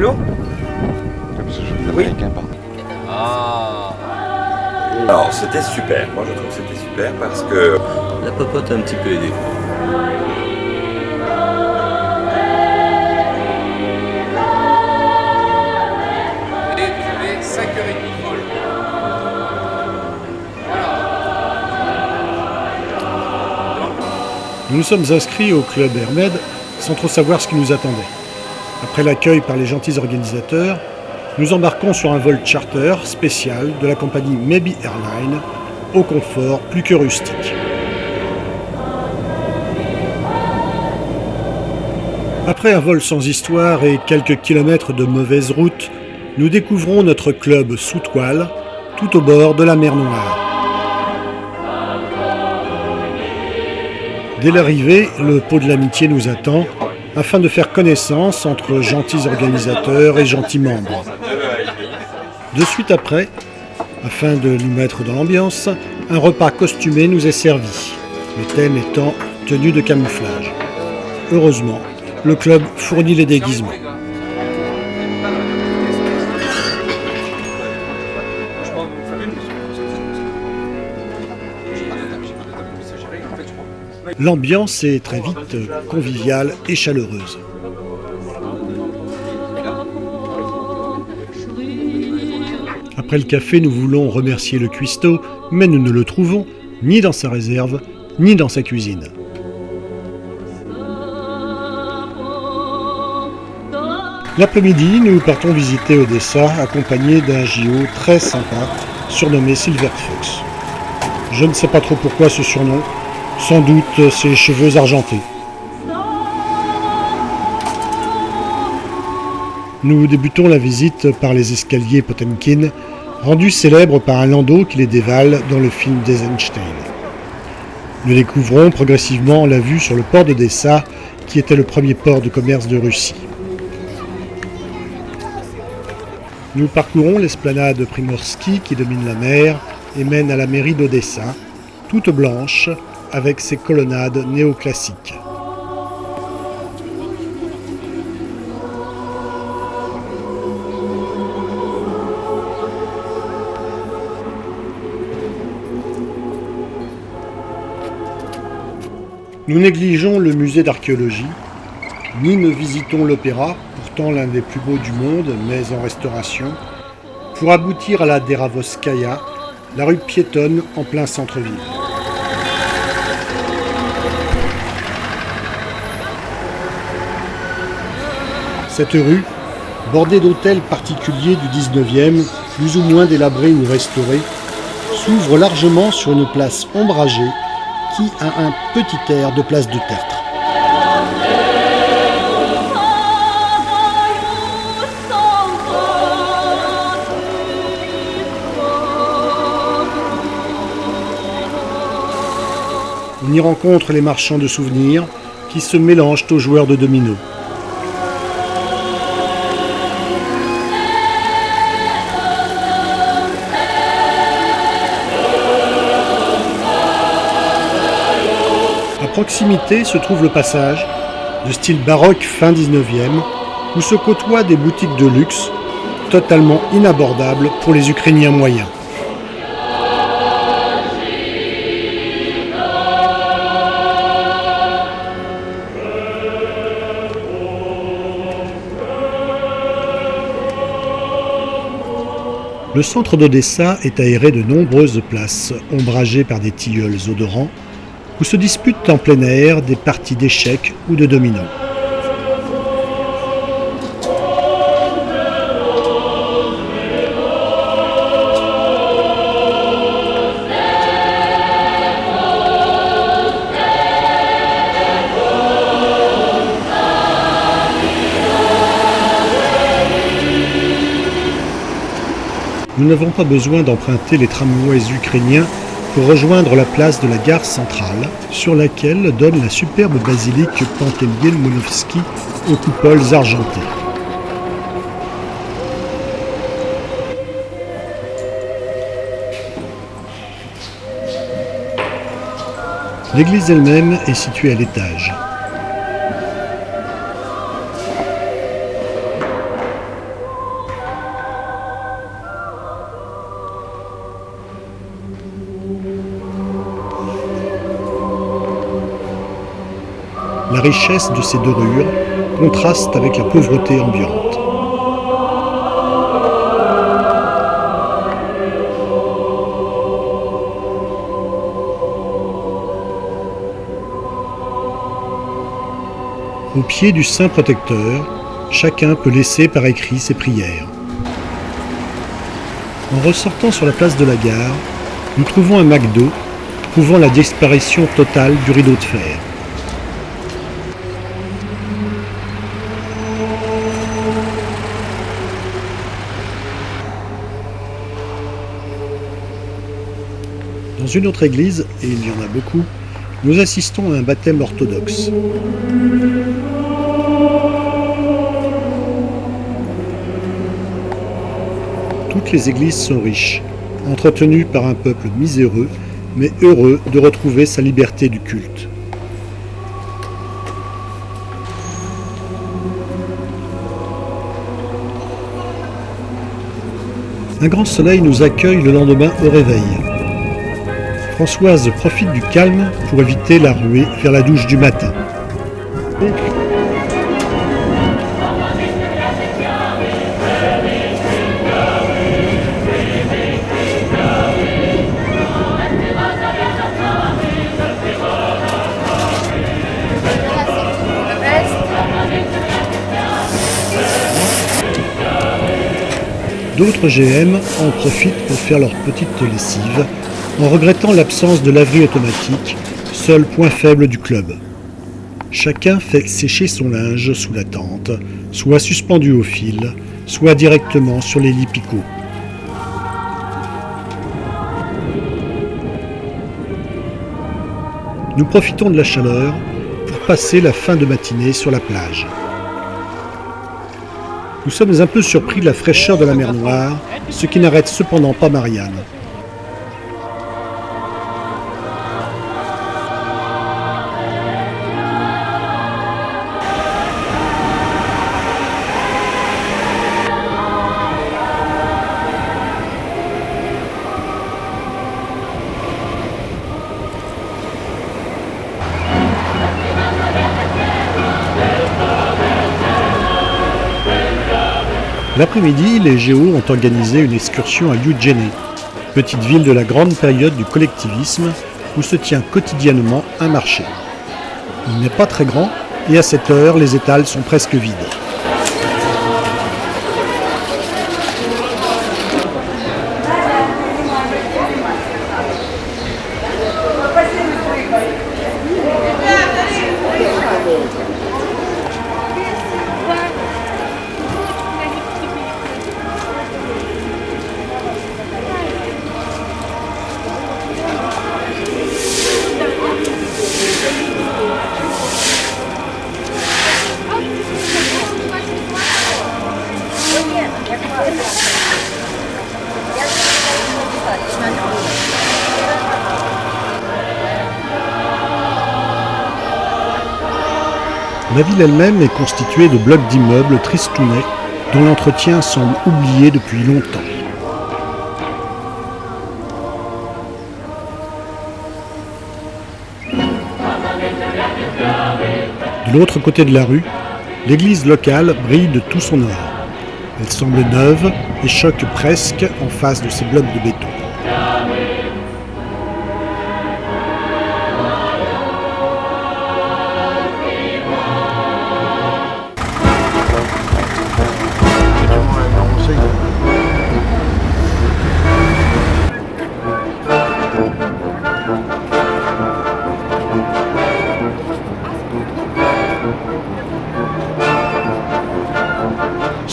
Allô? Oui. Ah. Alors c'était super, moi je trouve que c'était super parce que La popote a un petit peu aidé. Et vous avez 5h30 de vol. Nous nous sommes inscrits au club Hermed sans trop savoir ce qui nous attendait. Après l'accueil par les gentils organisateurs, nous embarquons sur un vol charter spécial de la compagnie Maybe Airlines, au confort plus que rustique. Après un vol sans histoire et quelques kilomètres de mauvaise route, nous découvrons notre club sous toile, tout au bord de la mer Noire. Dès l'arrivée, le pot de l'amitié nous attend, afin de faire connaissance entre gentils organisateurs et gentils membres. De suite après, afin de nous mettre dans l'ambiance, un repas costumé nous est servi, le thème étant tenue de camouflage. Heureusement, le club fournit les déguisements. L'ambiance est très vite conviviale et chaleureuse. Après le café, nous voulons remercier le cuistot, mais nous ne le trouvons ni dans sa réserve, ni dans sa cuisine. L'après-midi, nous partons visiter Odessa, accompagnés d'un JO très sympa, surnommé Silver Fox. Je ne sais pas trop pourquoi ce surnom, sans doute ses cheveux argentés. Nous débutons la visite par les escaliers Potemkin, rendus célèbres par un landau qui les dévale dans le film d'Eisenstein. Nous découvrons progressivement la vue sur le port d'Odessa, qui était le premier port de commerce de Russie. Nous parcourons l'esplanade Primorsky qui domine la mer et mène à la mairie d'Odessa, toute blanche, avec ses colonnades néoclassiques. Nous négligeons le musée d'archéologie, ni ne visitons l'opéra, pourtant l'un des plus beaux du monde, mais en restauration, pour aboutir à la Deravoskaya, la rue piétonne en plein centre-ville. Cette rue, bordée d'hôtels particuliers du 19e, plus ou moins délabrés ou restaurés, s'ouvre largement sur une place ombragée qui a un petit air de place de tertre. On y rencontre les marchands de souvenirs qui se mélangent aux joueurs de dominos. À proximité se trouve le passage, de style baroque fin 19e, où se côtoient des boutiques de luxe, totalement inabordables pour les Ukrainiens moyens. Le centre d'Odessa est aéré de nombreuses places, ombragées par des tilleuls odorants, où se disputent en plein air des parties d'échecs ou de dominos. Nous n'avons pas besoin d'emprunter les tramways ukrainiens pour rejoindre la place de la gare centrale, sur laquelle donne la superbe basilique Panteleïmonovski aux coupoles argentées. L'église elle-même est située à l'étage. richesse de ces dorures contraste avec la pauvreté ambiante. Au pied du Saint Protecteur, chacun peut laisser par écrit ses prières. En ressortant sur la place de la gare, nous trouvons un McDo, prouvant la disparition totale du rideau de fer. Dans une autre église, et il y en a beaucoup, nous assistons à un baptême orthodoxe. Toutes les églises sont riches, entretenues par un peuple miséreux, mais heureux de retrouver sa liberté du culte. Un grand soleil nous accueille le lendemain au réveil. Françoise profite du calme pour éviter la ruée vers la douche du matin. D'autres GM en profitent pour faire leur petite lessive, en regrettant l'absence de laverie automatique, seul point faible du club. Chacun fait sécher son linge sous la tente, soit suspendu au fil, soit directement sur les lits picots. Nous profitons de la chaleur pour passer la fin de matinée sur la plage. Nous sommes un peu surpris de la fraîcheur de la mer Noire, ce qui n'arrête cependant pas Marianne. L'après-midi, les Géos ont organisé une excursion à Eugene, petite ville de la grande période du collectivisme où se tient quotidiennement un marché. Il n'est pas très grand et à cette heure, les étals sont presque vides. La ville elle-même est constituée de blocs d'immeubles tristounets dont l'entretien semble oublié depuis longtemps. De l'autre côté de la rue, l'église locale brille de tout son or. Elle semble neuve et choque presque en face de ces blocs de béton.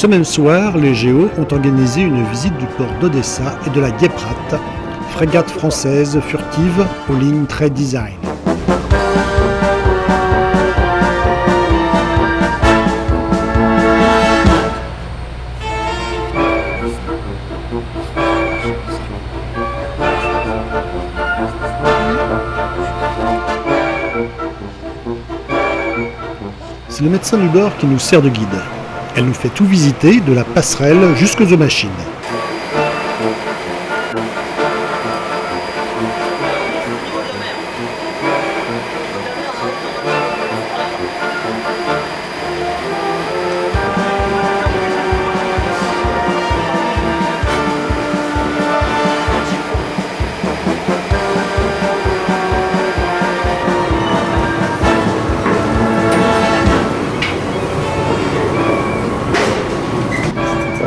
Ce même soir, les Géos ont organisé une visite du port d'Odessa et de la Guéprate, frégate française furtive aux lignes très design. C'est le médecin du bord qui nous sert de guide. Elle nous fait tout visiter, de la passerelle jusqu'aux machines.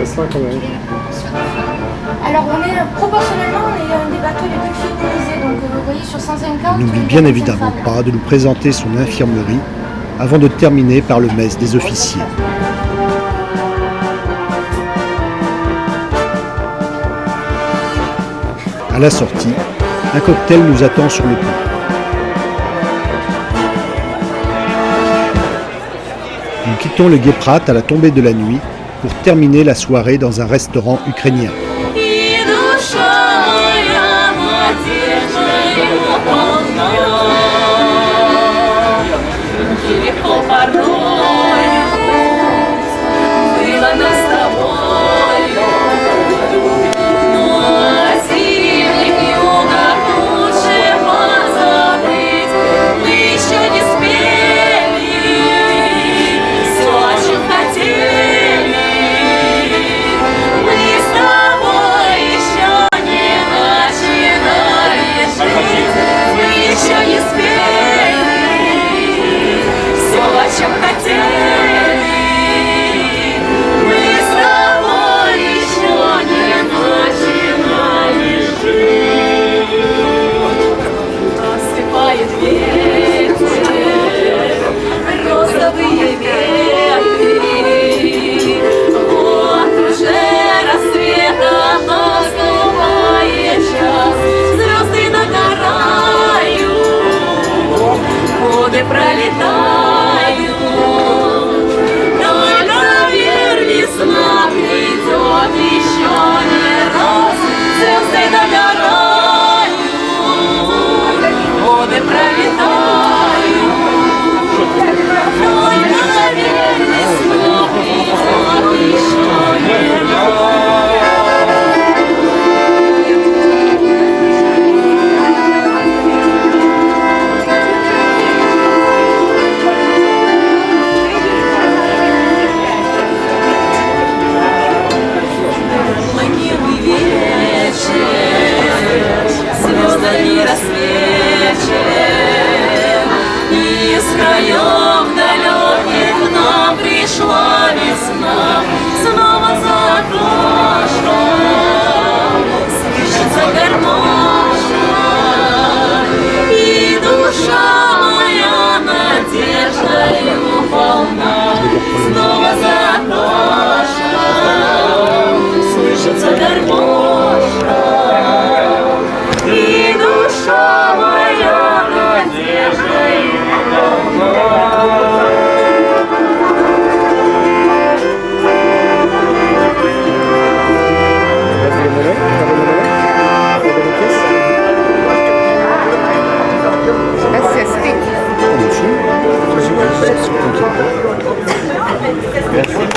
intéressant quand même. Alors on est proportionnellement on est un des bateaux les plus féminisés, donc vous voyez sur 150. Il n'oublie bien évidemment pas de nous présenter son infirmerie avant de terminer par le mess des officiers. À la sortie, un cocktail nous attend sur le pont. Nous quittons le Guéprat à la tombée de la nuit pour terminer la soirée dans un restaurant ukrainien. Merci.